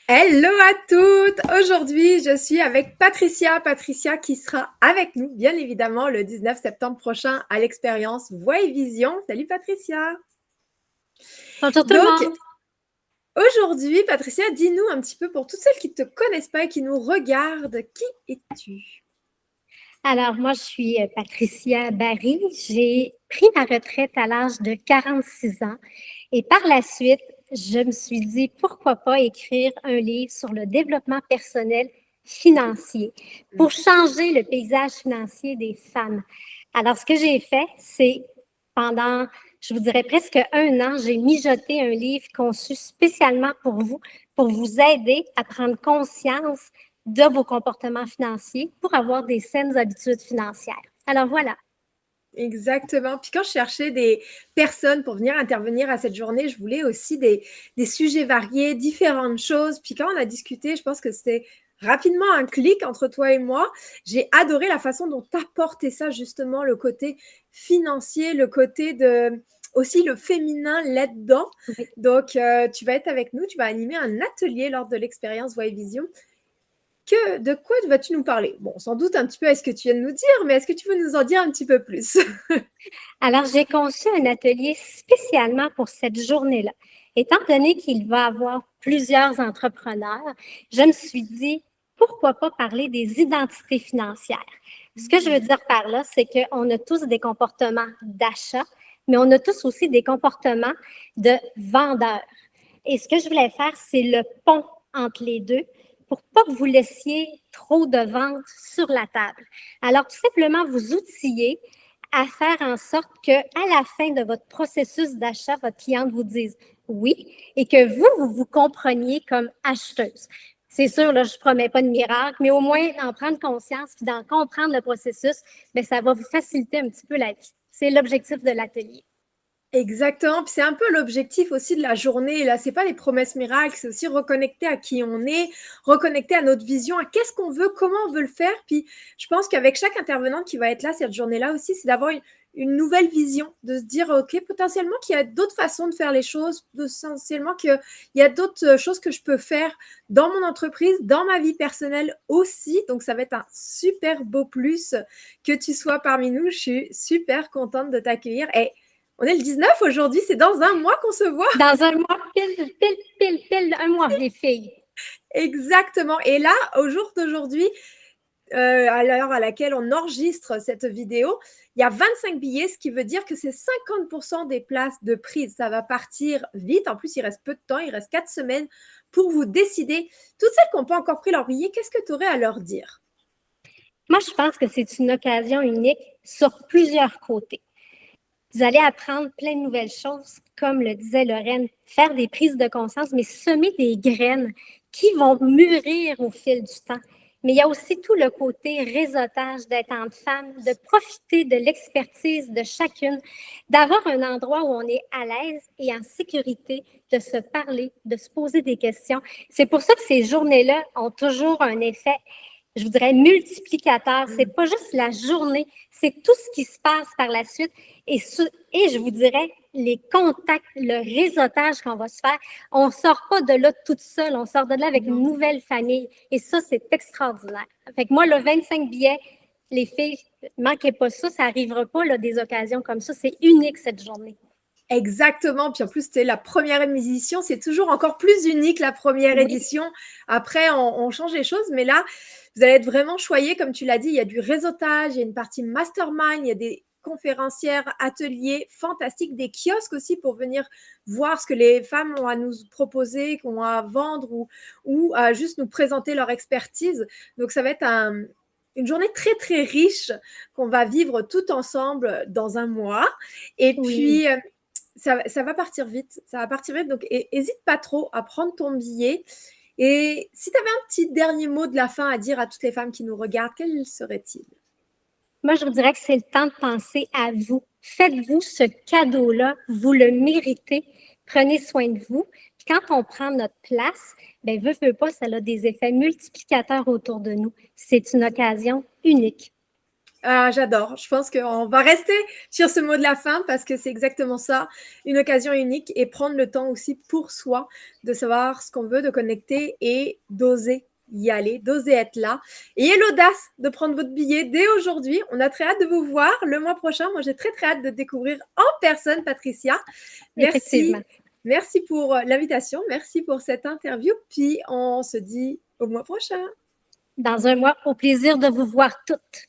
Hello à toutes! Aujourd'hui, je suis avec Patricia. Patricia qui sera avec nous, bien évidemment, le 19 septembre prochain à l'expérience Voix et Vision. Salut Patricia! Bonjour tout le Donc, monde. aujourd'hui, Patricia, dis-nous un petit peu pour toutes celles qui ne te connaissent pas et qui nous regardent, qui es-tu? Alors, moi, je suis Patricia Barry. J'ai pris ma retraite à l'âge de 46 ans et par la suite, je me suis dit pourquoi pas écrire un livre sur le développement personnel financier pour changer le paysage financier des femmes. Alors, ce que j'ai fait, c'est pendant, je vous dirais presque un an, j'ai mijoté un livre conçu spécialement pour vous aider à prendre conscience de vos comportements financiers pour avoir des saines habitudes financières. Alors voilà. Exactement. Puis quand je cherchais des personnes pour venir intervenir à cette journée, je voulais aussi des sujets variés, différentes choses. Puis quand on a discuté, je pense que c'était rapidement un clic entre toi et moi. J'ai adoré la façon dont tu as porté ça, justement, le côté financier, le côté de aussi le féminin là-dedans. Oui. Donc, tu vas être avec nous, tu vas animer un atelier lors de l'expérience Voix et Vision. De quoi vas-tu nous parler? Bon, sans doute un petit peu à ce que tu viens de nous dire, mais est-ce que tu veux nous en dire un petit peu plus? Alors, j'ai conçu un atelier spécialement pour cette journée-là. Étant donné qu'il va y avoir plusieurs entrepreneurs, je me suis dit, pourquoi pas parler des identités financières? Ce que je veux dire par là, c'est qu'on a tous des comportements d'achat, mais on a tous aussi des comportements de vendeurs. Et ce que je voulais faire, c'est le pont entre les deux pour pas que vous laissiez trop de ventes sur la table. Alors, tout simplement, vous outiller à faire en sorte qu'à la fin de votre processus d'achat, votre cliente vous dise oui et que vous compreniez comme acheteuse. C'est sûr, là, je ne promets pas de miracle, mais au moins d'en prendre conscience et d'en comprendre le processus, bien, ça va vous faciliter un petit peu la vie. C'est l'objectif de l'atelier. Exactement, puis c'est un peu l'objectif aussi de la journée. Là, c'est pas les promesses miracles, c'est aussi reconnecter à qui on est, reconnecter à notre vision, à qu'est-ce qu'on veut, comment on veut le faire. Puis je pense qu'avec chaque intervenant qui va être là cette journée-là aussi, c'est d'avoir une nouvelle vision, de se dire, OK, potentiellement qu'il y a d'autres façons de faire les choses, potentiellement qu'il y a d'autres choses que je peux faire dans mon entreprise, dans ma vie personnelle aussi. Donc, ça va être un super beau plus que tu sois parmi nous. Je suis super contente de t'accueillir. Et on est le 19 aujourd'hui, c'est dans un mois qu'on se voit. Dans un mois, pile, un mois, les filles. Exactement. Et là, au jour d'aujourd'hui, à l'heure à laquelle on enregistre cette vidéo, il y a 25 billets, ce qui veut dire que c'est 50% des places de prise. Ça va partir vite. En plus, il reste peu de temps, il reste 4 semaines pour vous décider. Toutes celles qui n'ont pas encore pris leur billet, qu'est-ce que tu aurais à leur dire? Moi, je pense que c'est une occasion unique sur plusieurs côtés. Vous allez apprendre plein de nouvelles choses, comme le disait Lorraine, faire des prises de conscience, mais semer des graines qui vont mûrir au fil du temps. Mais il y a aussi tout le côté réseautage d'être entre femmes, de profiter de l'expertise de chacune, d'avoir un endroit où on est à l'aise et en sécurité, de se parler, de se poser des questions. C'est pour ça que ces journées-là ont toujours un effet, je vous dirais, multiplicateur. C'est pas juste la journée, c'est tout ce qui se passe par la suite. Et je vous dirais, les contacts, le réseautage qu'on va se faire, on ne sort pas de là toute seule, on sort de là avec une nouvelle famille. Et ça, c'est extraordinaire. Fait que moi, le 25 billets, les filles, manquez pas ça, ça n'arrivera pas là, des occasions comme ça. C'est unique cette journée. Exactement. Puis en plus, c'était la première édition. C'est toujours encore plus unique la première Oui. édition. Après, on change les choses. Mais là, vous allez être vraiment choyés. Comme tu l'as dit, il y a du réseautage, il y a une partie mastermind, il y a des conférencières, ateliers fantastiques, des kiosques aussi pour venir voir ce que les femmes ont à nous proposer, qu'ont à vendre ou à juste nous présenter leur expertise. Donc, ça va être une journée très, très riche qu'on va vivre tout ensemble dans un mois. Et Oui. puis, ça va partir vite. Ça va partir vite. Donc, hésite pas trop à prendre ton billet. Et si tu avais un petit dernier mot de la fin à dire à toutes les femmes qui nous regardent, quel serait-il? Moi, je vous dirais que c'est le temps de penser à vous. Faites-vous ce cadeau-là, vous le méritez. Prenez soin de vous. Puis quand on prend notre place, bien, veut pas, ça a des effets multiplicateurs autour de nous. C'est une occasion unique. Ah, j'adore. Je pense qu'on va rester sur ce mot de la fin parce que c'est exactement ça, une occasion unique et prendre le temps aussi pour soi de savoir ce qu'on veut, de connecter et d'oser y aller, d'oser être là. Ayez l'audace de prendre votre billet dès aujourd'hui. On a très hâte de vous voir le mois prochain. Moi, j'ai très, très hâte de découvrir en personne Patricia. Merci. Effectivement. Merci pour l'invitation. Merci pour cette interview. Puis, on se dit au mois prochain. Dans un mois, au plaisir de vous voir toutes.